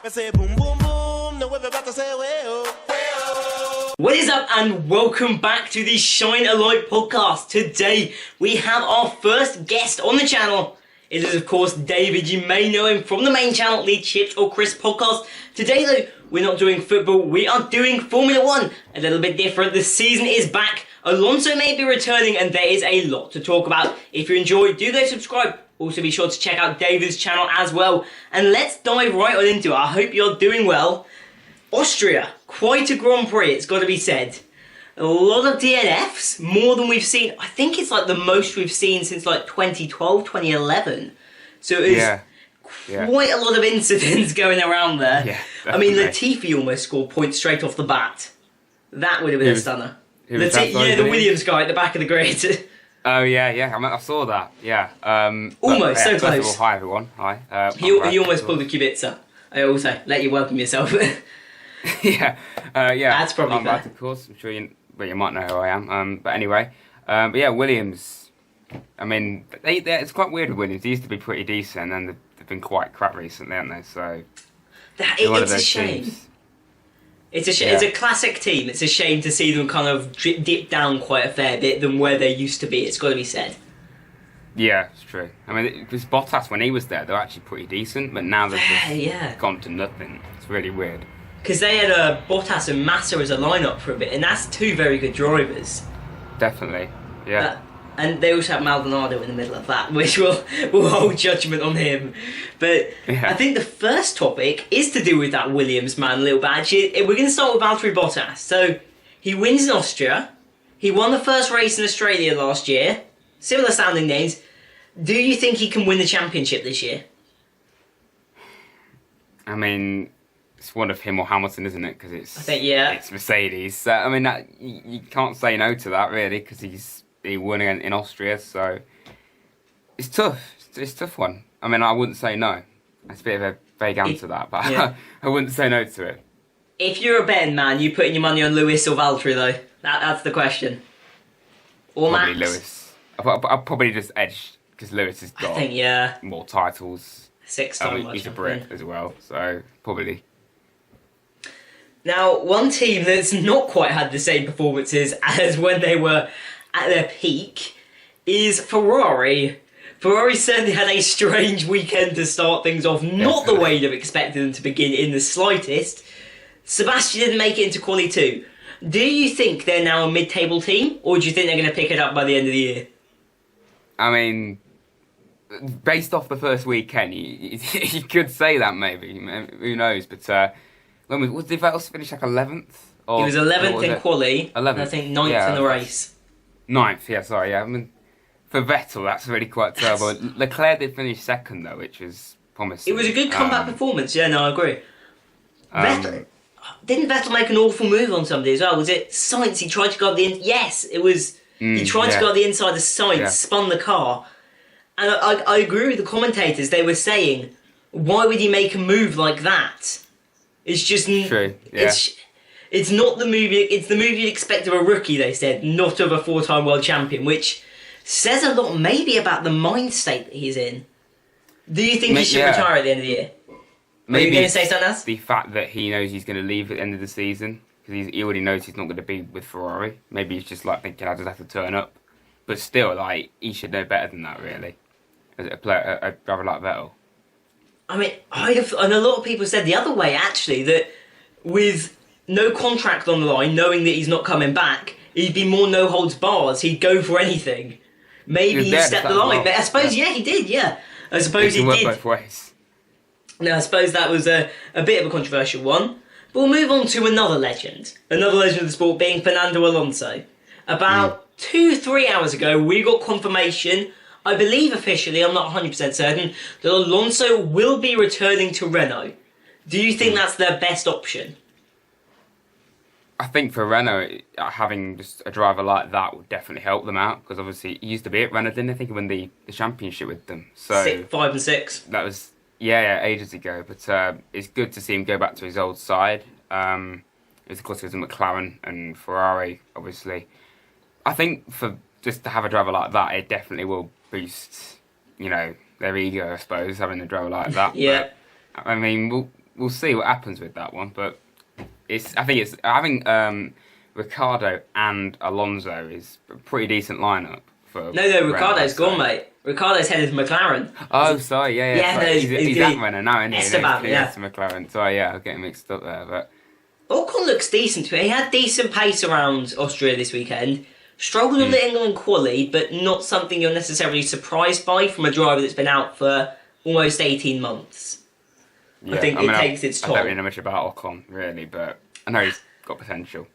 Me say boom boom boom, now everybody say way-oh. What is up and welcome back to the Shine a Light podcast. Today we have our first guest on the channel. It is of course David. You may know him from the main channel, the Chips or Chris podcast. Today though, we're not doing football, we are doing Formula 1. A little bit different, the season is back. Alonso may be returning and there is a lot to talk about. If you enjoyed, do go subscribe. Also be sure to check out David's channel as well. And let's dive right on into it. I hope you're doing well. Austria, quite a Grand Prix, it's got to be said. A lot of DNFs, more than we've seen. I think it's like the most we've seen since like 2012, 2011. So it was quite a lot of incidents going around there. Yeah, I mean, Latifi almost scored points straight off the bat. That would have been a stunner. Who was that, The Williams guy at the back of the grid. Oh yeah. I saw that. Yeah. Almost, so first of close. all, hi everyone. Hi. He almost pulled the Kubica. I also let you welcome yourself. yeah. That's probably I'm fair. Brad, of course. I'm sure you might know who I am. But anyway, but yeah, Williams. I mean, it's quite weird with Williams. They used to be pretty decent, and they've been quite crap recently, haven't they? So It's a shame. Teams. It's a It's a classic team. It's a shame to see them kind of dip down quite a fair bit than where they used to be. It's got to be said. Yeah, it's true. I mean, it was Bottas when he was there. They're actually pretty decent, but now they've just gone to nothing. It's really weird. Because they had Bottas and Massa as a lineup for a bit, and that's two very good drivers. Definitely. Yeah. And they also have Maldonado in the middle of that, which will hold judgment on him. But I think the first topic is to do with that Williams man a little bit. Actually, we're going to start with Valtteri Bottas. So, he wins in Austria. He won the first race in Australia last year. Similar sounding names. Do you think he can win the championship this year? I mean, it's one of him or Hamilton, isn't it? Because it's Mercedes. I mean, you can't say no to that really, because he won in Austria. So it's tough. It's a tough one. I mean, I wouldn't say no. That's a bit of a vague answer that, but I wouldn't say no to it. If you're a betting man, you putting your money on Lewis or Valtteri though? That's the question. Or Probably Max? Lewis. I'll probably just edge because Lewis has got I think more titles. 6-time He's a Brit as well, so probably. Now, one team that's not quite had the same performances as when they were at their peak is Ferrari. Ferrari certainly had a strange weekend to start things off, not the way you'd have expected them to begin in the slightest. Sebastian didn't make it into Quali 2. Do you think they're now a mid-table team, or do you think they're going to pick it up by the end of the year? I mean, based off the first weekend, you could say that maybe. Who knows? But when was Vettel finish like 11th? He was 11th in Quali, 11th. And I think 9th in the race. 9th, yeah, sorry, yeah. I mean, for Vettel, that's really quite terrible. Leclerc did finish second, though, which was promising. It was a good comeback performance, yeah, no, I agree. Didn't Vettel make an awful move on somebody as well? Was it Sainz? He tried to go up the... Yes, it was... he tried to go up the inside of Sainz, spun the car. And I agree with the commentators. They were saying, why would he make a move like that? It's just... True, yeah. It's not the move... It's the move you'd expect of a rookie, they said, not of a 4-time world champion, which says a lot maybe about the mind state that he's in. Do you think he should retire at the end of the year? Maybe are you going to say something else? The fact that he knows he's going to leave at the end of the season, because he already knows he's not going to be with Ferrari.Maybe he's just like thinking, I just have to turn up. But still, like, he should know better than that, really. As a player, a driver like Vettel. I mean, and a lot of people said the other way, actually, that with no contract on the line, knowing that he's not coming back, he'd be more no holds bars. He'd go for anything. Maybe he stepped the line. But I suppose, he did, I suppose he did. It can work both ways. Now, I suppose that was a bit of a controversial one. But we'll move on to another legend. Another legend of the sport being Fernando Alonso. About 2-3 hours ago, we got confirmation, I believe officially, I'm not 100% certain, that Alonso will be returning to Renault. Do you think that's their best option? I think for Renault, having just a driver like that would definitely help them out, because obviously he used to be at Renault, didn't I think he won the championship with them. So 5 and 6. That was... Yeah, ages ago. But it's good to see him go back to his old side. Of course, it was a McLaren and Ferrari, obviously. I think for just to have a driver like that, it definitely will boost, their ego, I suppose, having a driver like that. Yeah. But, I mean, we'll see what happens with that one. But I think having Ricciardo and Alonso is a pretty decent lineup for. No, Ricciardo's gone, mate. Ricciardo's headed to McLaren. Oh, sorry, yeah. No, he's at Renault now, isn't he? Esteban, yeah. To McLaren. Sorry, yeah, I'm getting mixed up there, but. Ocon looks decent to me. He had decent pace around Austria this weekend. Struggled on the England quali, but not something you're necessarily surprised by from a driver that's been out for almost 18 months. Yeah, I think it takes its toll. I don't really know much about Ocon, really, but I know he's got potential.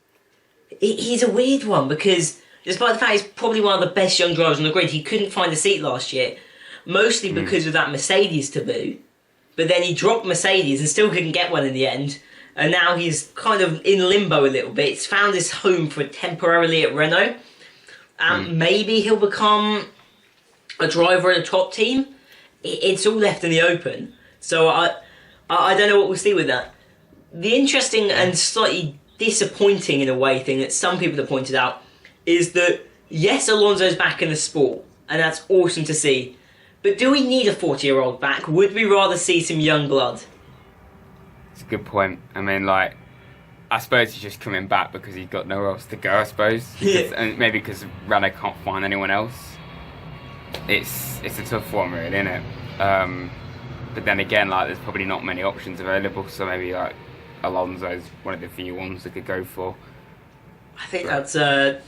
He's a weird one because, despite the fact he's probably one of the best young drivers on the grid, he couldn't find a seat last year, mostly because of that Mercedes taboo. But then he dropped Mercedes and still couldn't get one in the end. And now he's kind of in limbo a little bit. He's found his home for temporarily at Renault. Maybe he'll become a driver in a top team. It's all left in the open. So I don't know what we'll see with that. The interesting and slightly disappointing in a way thing that some people have pointed out is that, yes, Alonso's back in the sport, and that's awesome to see. But do we need a 40-year-old back? Would we rather see some young blood? It's a good point. I mean, I suppose he's just coming back because he's got nowhere else to go, I suppose. And maybe because Renault can't find anyone else. It's a tough one, really, isn't it? But then again, there's probably not many options available, so maybe, Alonso's one of the few ones they could go for. I think that's a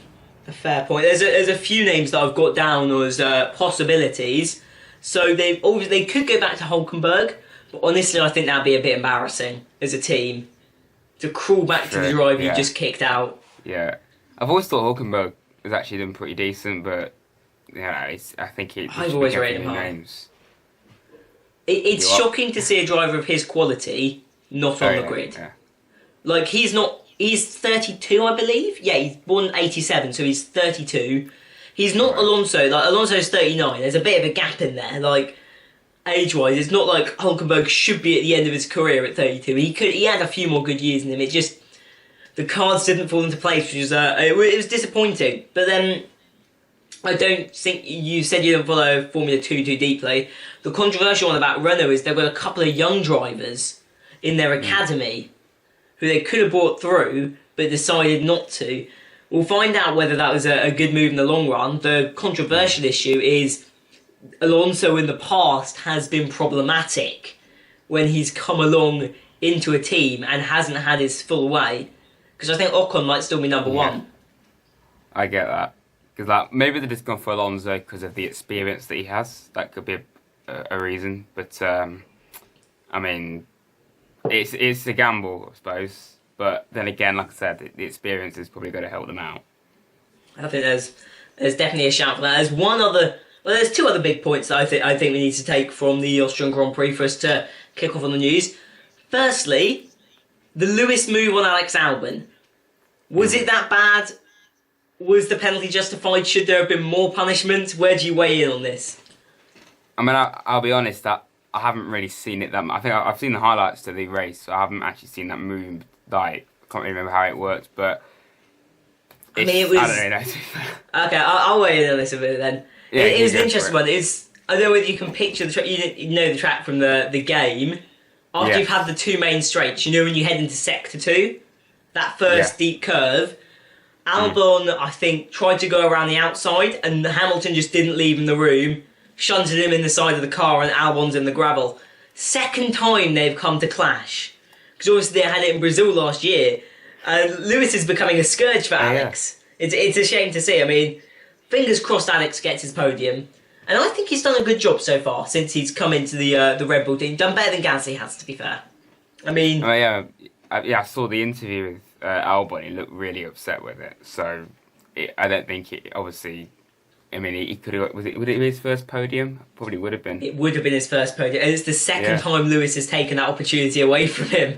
fair point. There's a few names that I've got down as possibilities. So they could go back to Hülkenberg, but honestly, I think that'd be a bit embarrassing as a team to crawl back to the driver you just kicked out. Yeah, I've always thought Hülkenberg has actually done pretty decent, but I think I've always rated him high. It's shocking to see a driver of his quality not on the grid. Yeah. He's 32, I believe. Yeah, he's born 87, so he's 32. He's not Alonso. Alonso's 39. There's a bit of a gap in there. Age-wise, it's not like Hülkenberg should be at the end of his career at 32. He had a few more good years in him. It just, the cards didn't fall into place, which was it was disappointing. But then, I don't think you said you didn't follow Formula 2 too deeply. The controversial one about Renault is they've got a couple of young drivers in their academy who they could have brought through, but decided not to. We'll find out whether that was a good move in the long run. The controversial issue is Alonso in the past has been problematic when he's come along into a team and hasn't had his full way. Because I think Ocon might still be number one. I get that. Because maybe they've just gone for Alonso because of the experience that he has. That could be a reason. But, I mean, it's a gamble, I suppose. But then again, like I said, the experience is probably going to help them out. I think there's definitely a shout for that. There's two other big points that I think we need to take from the Austrian Grand Prix for us to kick off on the news. Firstly, the Lewis move on Alex Albon. Was it that bad? Was the penalty justified? Should there have been more punishment? Where do you weigh in on this? I mean, I'll be honest, that I haven't really seen it that much. I think I've seen the highlights to the race, so I haven't actually seen that move. I can't really remember how it worked, but I don't really know. Okay, I'll weigh in on this a bit then. Yeah, it was an interesting one. I don't know whether you can picture the track. You know the track from the game. After you've had the two main straights, when you head into Sector 2, that first deep curve, Albon, I think, tried to go around the outside, and Hamilton just didn't leave him the room, shunted him in the side of the car, and Albon's in the gravel. Second time they've come to clash. Because obviously they had it in Brazil last year. Lewis is becoming a scourge for Alex. Yeah. It's a shame to see. I mean, fingers crossed Alex gets his podium. And I think he's done a good job so far since he's come into the Red Bull team. Done better than Gasly has, to be fair. I mean... I saw the interview with Albon. He looked really upset with it. So I don't think it... Obviously, I mean, he could have... Would it be his first podium? Probably would have been. It would have been his first podium. And it's the second time Lewis has taken that opportunity away from him.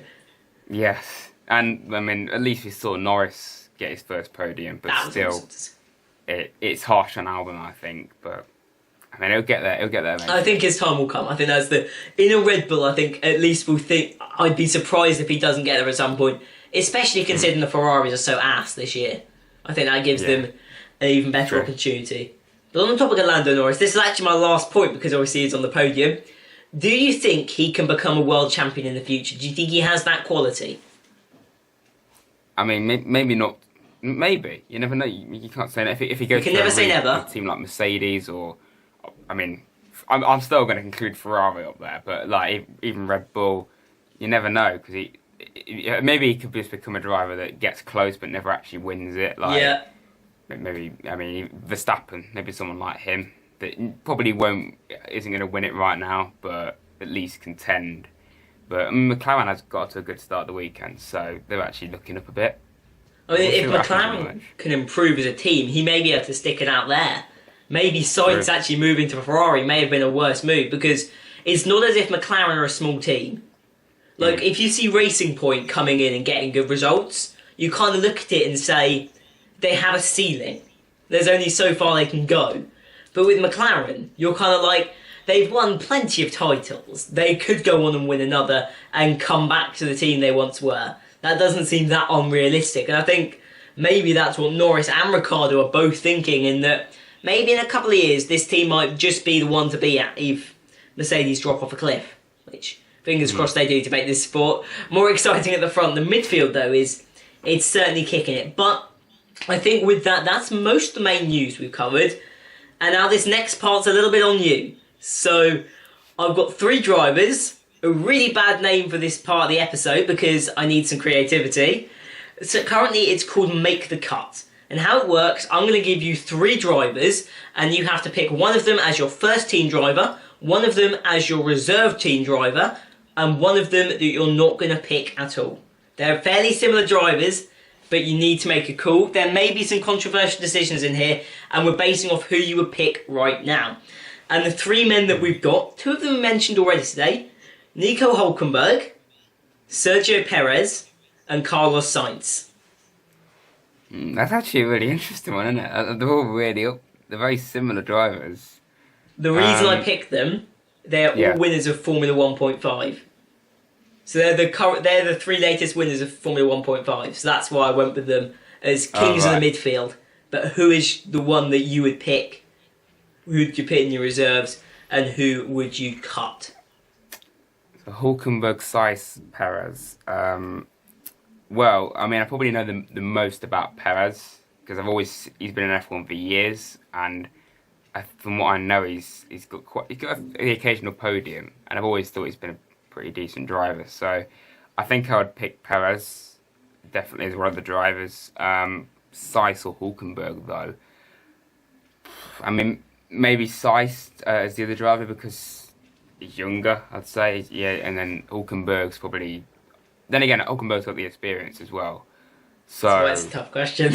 Yes. And, I mean, at least we saw Norris get his first podium. But still, it's harsh on Albon, I think. But... I mean, he'll get there eventually. I think his time will come. I think that's in a Red Bull, I think at least we'll think... I'd be surprised if he doesn't get there at some point. Especially considering the Ferraris are so ass this year. I think that gives them an even better opportunity. But on the topic of Lando Norris, this is actually my last point because obviously he's on the podium. Do you think he can become a world champion in the future? Do you think he has that quality? I mean, maybe not. Maybe. You never know. You can't say that. If he goes you can never say never. A team like Mercedes or... I mean, I'm still going to include Ferrari up there, but like even Red Bull, you never know, because maybe he could just become a driver that gets close but never actually wins it. Like, yeah. Maybe, I mean, Verstappen, maybe someone like him that probably isn't going to win it right now, but at least contend. But McLaren has got to a good start of the weekend, so they're actually looking up a bit. I mean, if McLaren can improve as a team, he may be able to stick it out there. Maybe Sainz actually moving to Ferrari may have been a worse move, because it's not as if McLaren are a small team. Like, if you see Racing Point coming in and getting good results, you kind of look at it and say, they have a ceiling. There's only so far they can go. But with McLaren, you're kind of like, they've won plenty of titles. They could go on and win another and come back to the team they once were. That doesn't seem that unrealistic. And I think maybe that's what Norris and Ricciardo are both thinking, in that maybe in a couple of years, this team might just be the one to be at if Mercedes drop off a cliff. Which, fingers crossed they do, to make this sport more exciting at the front. The midfield, though, it's certainly kicking it. But I think with that, that's most of the main news we've covered. And now this next part's a little bit on you. So, I've got 3 drivers. A really bad name for this part of the episode because I need some creativity. So currently it's called Make the Cut. And how it works, I'm going to give you 3 drivers and you have to pick one of them as your first team driver, one of them as your reserve team driver, and one of them that you're not going to pick at all. They're fairly similar drivers, but you need to make a call. There may be some controversial decisions in here, and we're basing off who you would pick right now. And the 3 men that we've got, 2 of them mentioned already today, Nico Hülkenberg, Sergio Perez, and Carlos Sainz. That's actually a really interesting one, isn't it? They're all really up. They're very similar drivers. The reason I picked them, they're all winners of Formula 1.5. So they're the 3 latest winners of Formula 1.5. So that's why I went with them as kings of the midfield. But who is the one that you would pick? Who would you pick in your reserves, and who would you cut? Hülkenberg, Sainz, Perez. Well, I mean, I probably know the most about Perez because he's been in F1 for years, and from what I know, he's got the occasional podium, and I've always thought he's been a pretty decent driver. So I think I would pick Perez definitely as one of the drivers. Sainz or Hülkenberg though. I mean, maybe Sainz as the other driver because he's younger, I'd say. Yeah, and then Hülkenberg's probably. Then again, Hülkenberg's got the experience as well. So that's a tough question.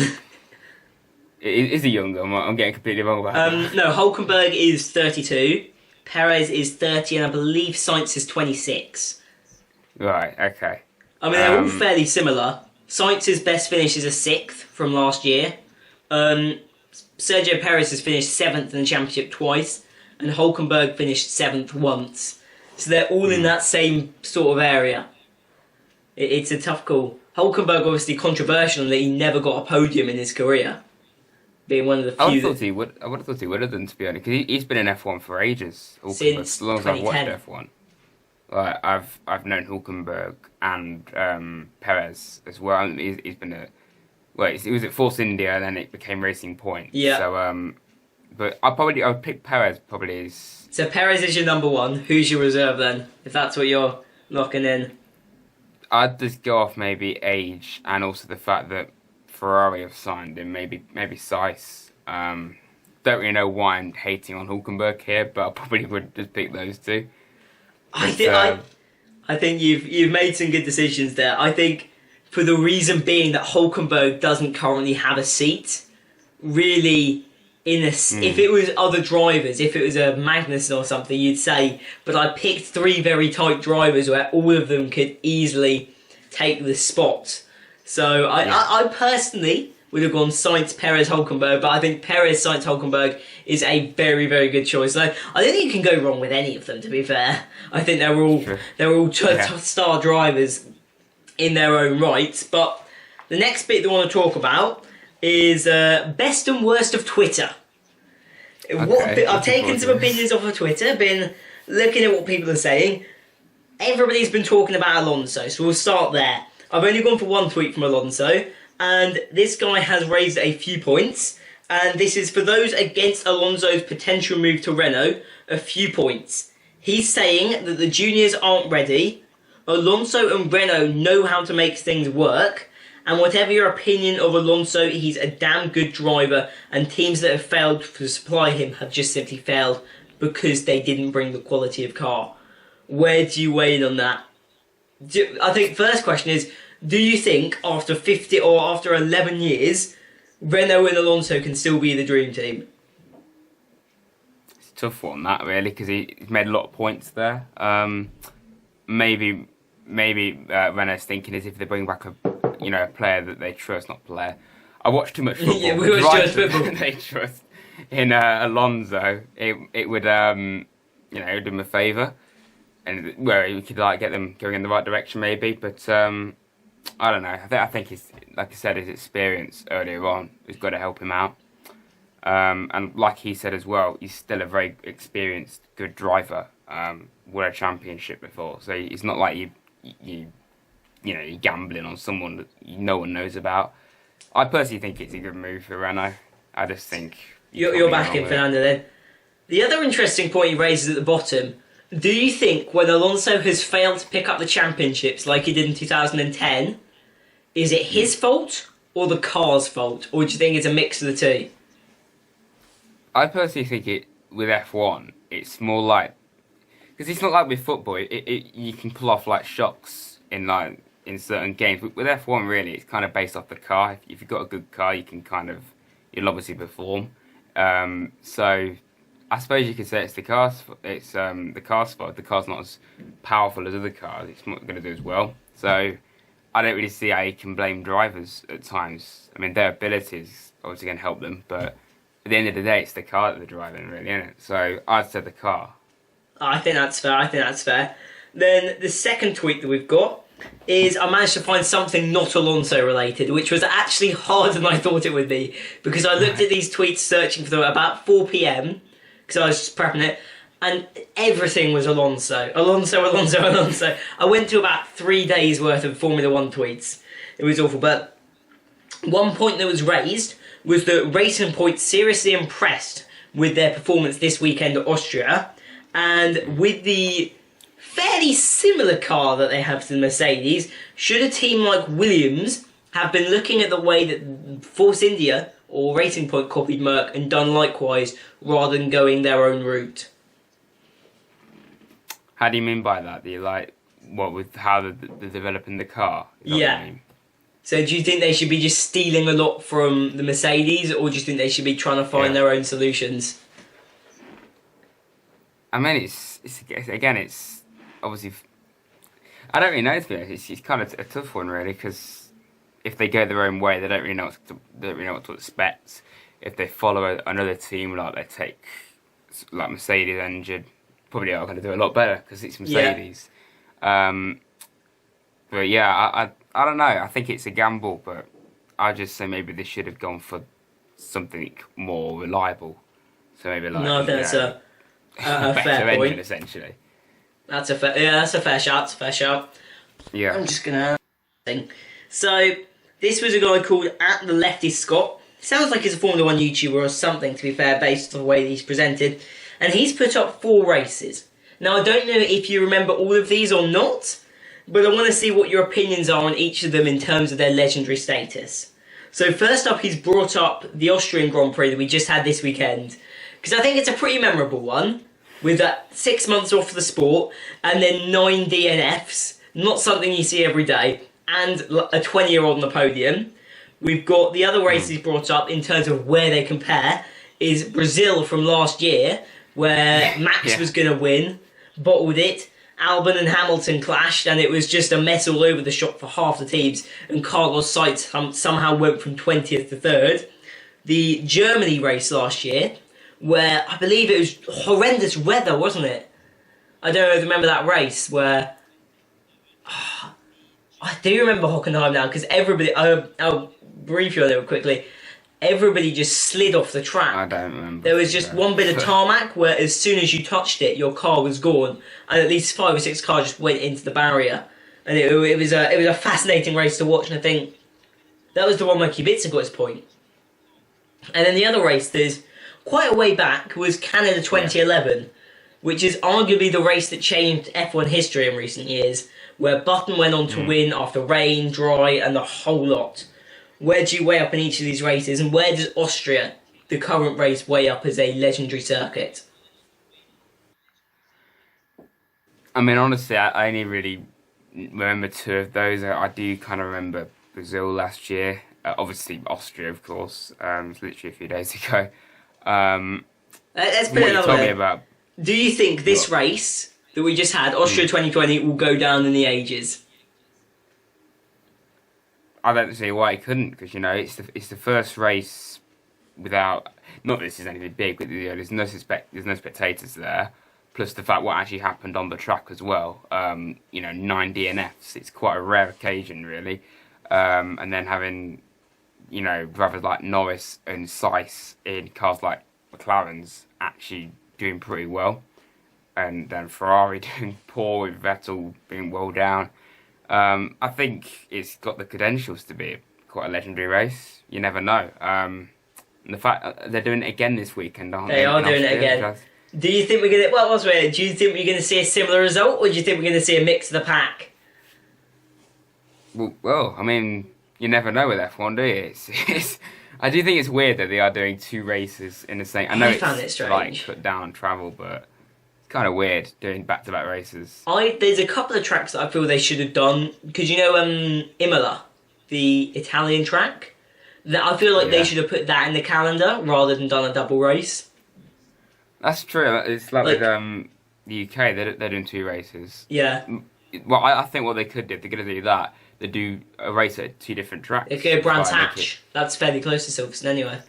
Is he younger? I'm getting completely wrong about that. No, Hülkenberg is 32, Perez is 30, and I believe Sainz is 26. Right, okay. I mean, they're all fairly similar. Sainz's best finish is a 6th from last year. Sergio Perez has finished 7th in the championship twice, and Hülkenberg finished 7th once. So they're all in that same sort of area. It's a tough call. Hülkenberg obviously controversial in that he never got a podium in his career. Being one of the few. I would have thought he would have done, to be honest, because he's been in F1 for ages. Since as long as I've 2010. watched F1. Like, I've known Hülkenberg and Perez as well. He's been he was at Force India and then it became Racing Point. Yeah. So but I would pick Perez probably as. So Perez is your number 1. Who's your reserve then? If that's what you're locking in. I'd just go off maybe age and also the fact that Ferrari have signed him. Maybe Sainz. Don't really know why I'm hating on Hülkenberg here, but I probably would just pick those 2. I think you've made some good decisions there. I think for the reason being that Hülkenberg doesn't currently have a seat. Really, if it was other drivers, if it was a Magnussen or something, you'd say. But I picked 3 very tight drivers where all of them could easily take the spot. So I personally would have gone Sainz, Perez, Hülkenberg, but I think Perez, Sainz, Hülkenberg is a very, very good choice. So I don't think you can go wrong with any of them, to be fair. I think they're all star drivers in their own right. But the next bit that I want to talk about is best and worst of Twitter. Okay, I've taken some opinions off of Twitter, been looking at what people are saying, everybody's been talking about Alonso, so we'll start there. I've only gone for one tweet from Alonso, and this guy has raised a few points, and this is for those against Alonso's potential move to Renault, a few points. He's saying that the juniors aren't ready, Alonso and Renault know how to make things work, and whatever your opinion of Alonso, he's a damn good driver, and teams that have failed to supply him have just simply failed because they didn't bring the quality of car. Where do you weigh in on that? I think first question is, do you think after 50 or after 11 years, Renault and Alonso can still be the dream team? It's a tough one, that, really, because he's made a lot of points there. Maybe Renault's thinking is if they bring back a player that they trust, not player. I watch too much football. Yeah, we watch too much football. They trust in Alonso. It would it would do him a favour, and where he could get them going in the right direction maybe. But I don't know. I think his, like I said, his experience earlier on has got to help him out. And like he said as well, he's still a very experienced, good driver. Won a championship before, so it's not like you're gambling on someone that no one knows about. I personally think it's a good move for Renault. I just think you're backing Fernando then. The other interesting point he raises at the bottom: do you think when Alonso has failed to pick up the championships like he did in 2010, is it his fault or the car's fault, or do you think it's a mix of the two? I personally think with F1, it's more like, because it's not like with football. You can pull off shocks in certain games. With F1, really, it's kind of based off the car. If you've got a good car, you'll obviously perform. So I suppose you could say it's the car's. It's the car's fault. The car's not as powerful as other cars. It's not going to do as well. So I don't really see how you can blame drivers at times. I mean, their abilities obviously going to help them, but at the end of the day, it's the car that they're driving, really, isn't it? So I'd say the car. I think that's fair. Then the second tweet that we've got is I managed to find something not Alonso related, which was actually harder than I thought it would be, because I looked at these tweets searching for them at about 4 p.m, because I was just prepping it, and everything was Alonso. I went to about 3 days worth of Formula 1 tweets. It was awful, but one point that was raised was that Racing Point seriously impressed with their performance this weekend at Austria, and with the fairly similar car that they have to the Mercedes, should a team like Williams have been looking at the way that Force India or Racing Point copied Merc and done likewise, rather than going their own route? How do you mean by that? Do you with how they're developing the car? Yeah. So do you think they should be just stealing a lot from the Mercedes, or do you think they should be trying to find their own solutions? I mean, it's obviously, I don't really know, to be honest. It's kind of a tough one, really, because if they go their own way, they don't really know what to expect. If they follow another team, they take Mercedes engine, probably are going to do a lot better because it's Mercedes. Yeah. But yeah, I don't know. I think it's a gamble, but I just say maybe they should have gone for something more reliable. So maybe no, that's a fair engine, point. Essentially. That's a fair shout. Yeah. I'm just gonna think. So this was a guy called at the Lefty Scott. Sounds like he's a Formula 1 YouTuber or something, to be fair, based on the way he's presented. And he's put up 4 races. Now I don't know if you remember all of these or not, but I want to see what your opinions are on each of them in terms of their legendary status. So first up, he's brought up the Austrian Grand Prix that we just had this weekend, because I think it's a pretty memorable one, with that 6 months off the sport, and then 9 DNFs, not something you see every day, and a 20-year-old on the podium. We've got the other races he's brought up in terms of where they compare, is Brazil from last year, where Max was going to win, bottled it, Albon and Hamilton clashed, and it was just a mess all over the shop for half the teams, and Carlos Sainz somehow went from 20th to 3rd. The Germany race last year, where I believe it was horrendous weather, wasn't it? I don't know if you remember that race where... I do remember Hockenheim now, because everybody... I'll brief you on it quickly. everybody just slid off the track. I don't remember. There was just one bit of tarmac where as soon as you touched it, your car was gone, and at least 5 or 6 cars just went into the barrier. And it was a fascinating race to watch, and I think that was the one where Kubica got his point. And then the other race, there's quite a way back, was Canada 2011, which is arguably the race that changed F1 history in recent years, where Button went on to win after rain, dry, and the whole lot. Where do you weigh up in each of these races, and where does Austria, the current race, weigh up as a legendary circuit? I mean, honestly, I only really remember 2 of those. I do kind of remember Brazil last year. Obviously, Austria, of course. It's literally a few days ago. Let's put it another way. About, do you think this race that we just had, Austria 2020, will go down in the ages? I don't see why it couldn't, because it's the first race without. Not that this is anything big, but there's no spectators there. Plus the fact what actually happened on the track as well. 9 DNFs. It's quite a rare occasion, really. And then having, drivers like Norris and Sainz in cars like McLaren's actually doing pretty well, and then Ferrari doing poor with Vettel being well down. I think it's got the credentials to be quite a legendary race. You never know. And the fact they're doing it again this weekend, aren't they? They are doing it again. Do you think we're going to... do you think we're going to see a similar result, or do you think we're going to see a mix of the pack? Well, I mean, you never know with F1, do you? I do think it's weird that they are doing 2 races in the same... I know it's like cut down on travel, but... kind of weird doing back-to-back races. There's a couple of tracks that I feel they should have done, because Imola, the Italian track, that I feel like they should have put that in the calendar rather than done a double race. That's true. It's like with the UK, they're doing 2 races. Yeah. Well, I think what they could do, if they're going to do that, they do a race at 2 different tracks. They could go Brands Hatch. That's fairly close to Silverstone anyway.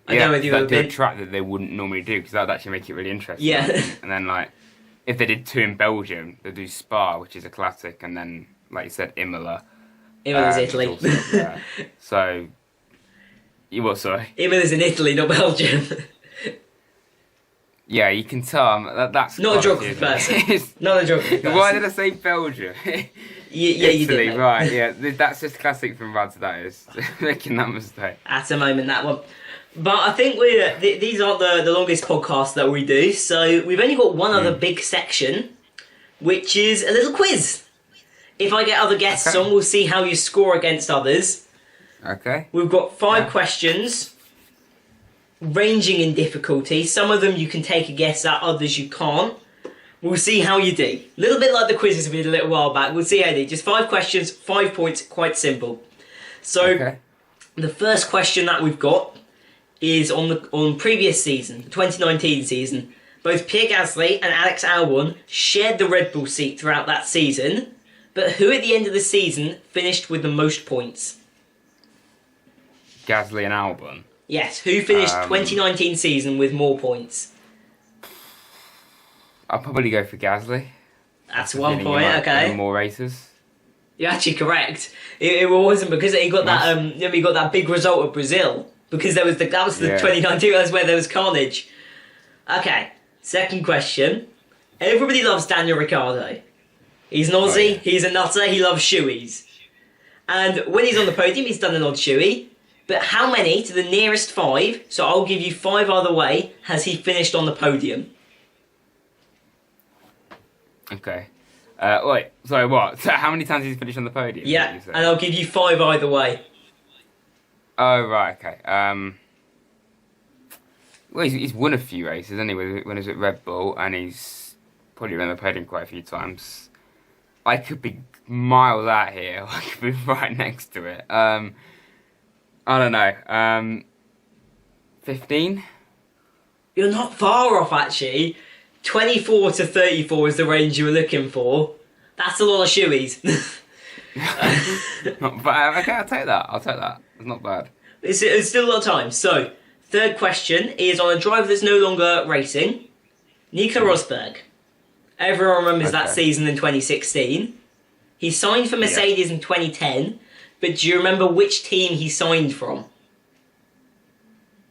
I don't know whether you've ever been. A track that they wouldn't normally do, because that would actually make it really interesting. Yeah. And then, if they did 2 in Belgium, they do Spa, which is a classic, and then, like you said, Imola. Imola's Italy. So, what, sorry? Imola's in Italy, not Belgium. Yeah, you can tell. That's not a geography person. Not a geography person. Why did I say Belgium? Yeah, Italy, you did. Right, yeah. That's just classic from Rads, that is. Making that mistake. At a moment, that one. But I think these aren't the longest podcasts that we do, so we've only got one other big section, which is a little quiz. If I get other guests on, we'll see how you score against others. Okay. We've got 5 questions, ranging in difficulty. Some of them you can take a guess at, others you can't. We'll see how you do. A little bit like the quizzes we did a little while back. We'll see how you do. Just 5 questions, 5 points, quite simple. So, the first question that we've got is on previous season, the 2019 season. Both Pierre Gasly and Alex Albon shared the Red Bull seat throughout that season, but who at the end of the season finished with the most points? Gasly and Albon? Yes, who finished 2019 season with more points? I'll probably go for Gasly. That's 1 point, okay. More races. You're actually correct. It wasn't because he got that big result at Brazil. Because that was the 2019, that's where there was carnage. Okay, second question. Everybody loves Daniel Ricciardo. He's an Aussie, he's a nutter, he loves shoeies. And when he's on the podium, he's done an odd shoey. But how many, to the nearest 5, so I'll give you 5 either way, has he finished on the podium? Okay. Wait, sorry, what? So how many times has he finished on the podium? Yeah, and I'll give you 5 either way. Oh, right, okay. Well, he's won a few races, anyway, when he was at Red Bull, and he's probably been on the podium quite a few times. I could be miles out here, or I could be right next to it. I don't know. 15? You're not far off, actually. 24 to 34 is the range you were looking for. That's a lot of shoeies. Not bad. Okay, I'll take that. It's not bad. It's still a lot of time. So, third question is on a driver that's no longer racing. Nico Rosberg. Everyone remembers that season in 2016. He signed for Mercedes in 2010, but do you remember which team he signed from?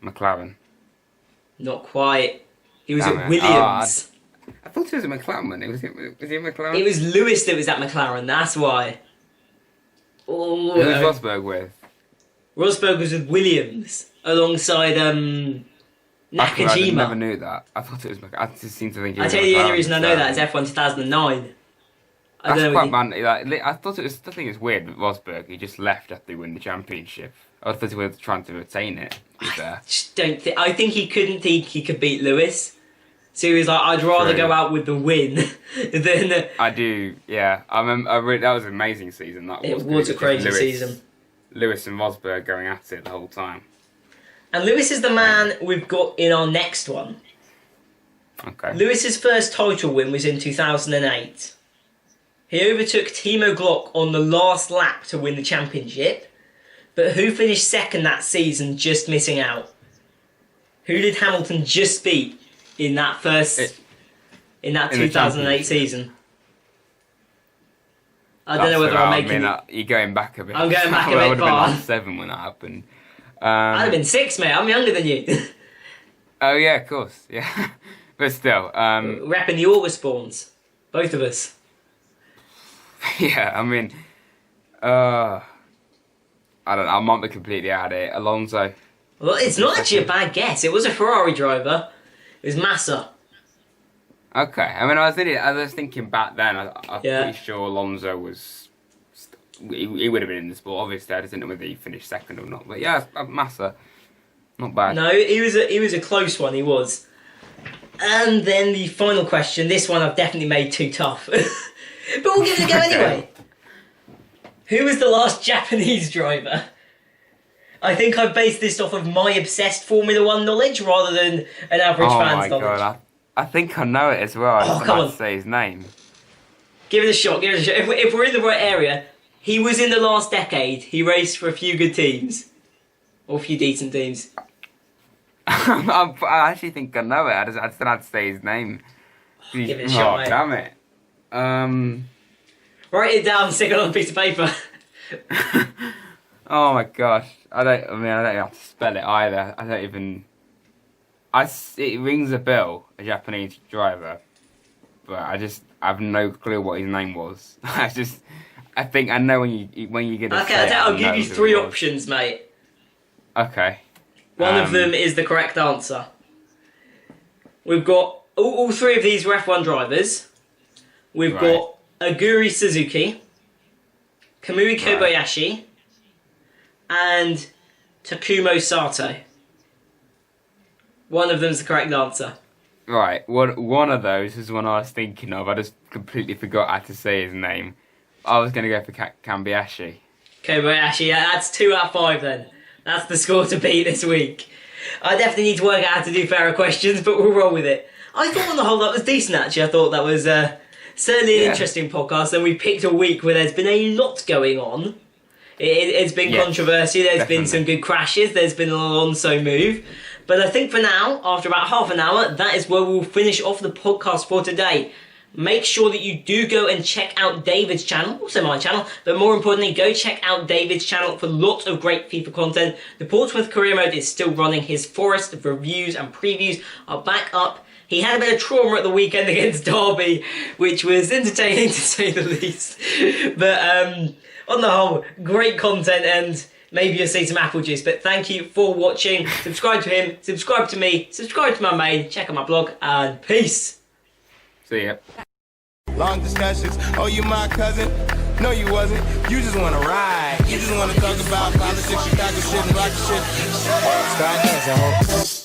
McLaren. Not quite. He was Damn at it. Williams. I thought it was a McLaren. Was he a McLaren? It was Lewis that was at McLaren, that's why. Oh, Who was Rosberg with? Rosberg was with Williams, alongside Nakajima. I never knew that. I thought it was McLaren. I just seem to think it was I tell you, the only McLaren, reason I know that is F1 2009. That's quite mad. Like, I thought it was. I think it's weird with Rosberg. He just left after he won the championship. I thought he was trying to retain it. I just don't think. I think he couldn't think he could beat Lewis, so he was like, "I'd rather go out with the win than." I do. Yeah, I remember. That was an amazing season. That it was a crazy season. Lewis and Rosberg going at it the whole time. And Lewis is the man we've got in our next one. Okay. Lewis's first title win was in 2008. He overtook Timo Glock on the last lap to win the championship, but who finished second that season, just missing out? Who did Hamilton just beat in that 2008 season? I don't know whether I'm making it. You're going back a bit. I'm going back a bit I would have far. been like 7 when that happened. I'd have been 6, mate. I'm younger than you. Oh yeah, of course, yeah. But still, repping the August spawns, both of us. Yeah, I mean, I don't know. I might be completely out of it. Alonso. Well, it's not actually a bad guess. It was a Ferrari driver. It was Massa. Okay, I mean, I was thinking back then. I'm pretty sure Alonso was. He would have been in the sport. Obviously, I just didn't know whether he finished second or not. But yeah, Massa, not bad. No, he was a close one. He was. And then the final question. This one I've definitely made too tough. But we'll give it a go anyway. Who was the last Japanese driver? I think I've based this off of my obsessed Formula 1 knowledge rather than an average fan's knowledge. Oh my god, I think I know it as well. I just can't say his name. Give it a shot, If we're in the right area, he was in the last decade. He raced for a few good teams. Or a few decent teams. I actually think I know it. I just had to say his name. Give it a shot, mate. Damn it. Write it down, stick it on a piece of paper. Oh my gosh. I don't have to spell it either. I don't even... it rings a bell, a Japanese driver. But I have no clue what his name was. I think I know when you get Okay, I'll give you 3 options, mate. Okay. One of them is the correct answer. We've got all 3 of these were F1 drivers. We've got Aguri Suzuki, Kamui Kobayashi, and Takumo Sato. One of them's the correct answer. Right, one of those is one I was thinking of. I just completely forgot how to say his name. I was going to go for Kobayashi. Kobayashi, yeah, that's 2 out of 5 then. That's the score to beat this week. I definitely need to work out how to do fairer questions, but we'll roll with it. I thought on the whole that was decent actually. I thought that was certainly an interesting podcast, and we picked a week where there's been a lot going on. It's been controversy, there's been some good crashes, there's been an Alonso move. But I think for now, after about half an hour, that is where we'll finish off the podcast for today. Make sure that you do go and check out David's channel, also my channel, but more importantly, go check out David's channel for lots of great FIFA content. The Portsmouth Career Mode is still running. His Forest reviews and previews are back up. He had a bit of trauma at the weekend against Derby, which was entertaining to say the least. But on the whole, great content, and maybe you'll see some apple juice. But thank you for watching. Subscribe to him, subscribe to me, subscribe to my main, check out my blog, and peace. See ya. Long discussions. Oh, you my cousin? No, you wasn't. You just wanna ride. You just wanna talk about politics, Chicago shit, and rock shit. Start dancing, ho.